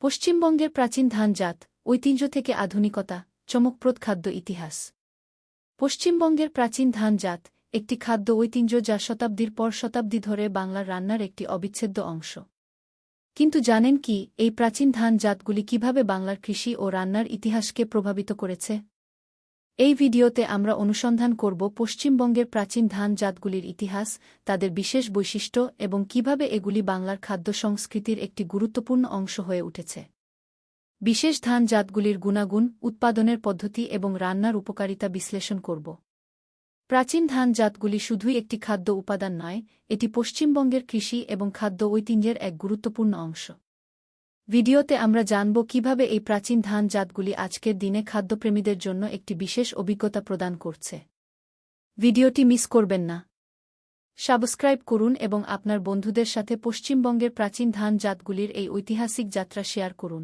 পশ্চিমবঙ্গের প্রাচীন ধানজাত, ঐতিহ্য থেকে আধুনিকতা, চমকপ্রদ খাদ্য ইতিহাস। পশ্চিমবঙ্গের প্রাচীন ধানজাত একটি খাদ্য ঐতিহ্য যা শতাব্দীর পর শতাব্দী ধরে বাংলার রান্নার একটি অবিচ্ছেদ্য অংশ। কিন্তু জানেন কি, এই প্রাচীন ধান জাতগুলি কিভাবে বাংলার কৃষি ও রান্নার ইতিহাসকে প্রভাবিত করেছে? এই ভিডিওতে আমরা অনুসন্ধান করব পশ্চিমবঙ্গের প্রাচীন ধান জাতগুলির ইতিহাস, তাদের বিশেষ বৈশিষ্ট্য এবং কিভাবে এগুলি বাংলার খাদ্য সংস্কৃতির একটি গুরুত্বপূর্ণ অংশ হয়ে উঠেছে। বিশেষ ধান জাতগুলির গুণাগুণ, উৎপাদনের পদ্ধতি এবং রান্নার উপকারিতা বিশ্লেষণ করব। প্রাচীন ধান জাতগুলি শুধুই একটি খাদ্য উপাদান নয়, এটি পশ্চিমবঙ্গের কৃষি এবং খাদ্য ঐতিহ্যের এক গুরুত্বপূর্ণ অংশ। ভিডিওতে আমরা জানব কিভাবে এই প্রাচীন ধান জাতগুলি আজকের দিনে খাদ্যপ্রেমীদের জন্য একটি বিশেষ অভিজ্ঞতা প্রদান করছে। ভিডিওটি মিস করবেন না। সাবস্ক্রাইব করুন এবং আপনার বন্ধুদের সাথে পশ্চিমবঙ্গের প্রাচীন ধান জাতগুলির এই ঐতিহাসিক যাত্রা শেয়ার করুন।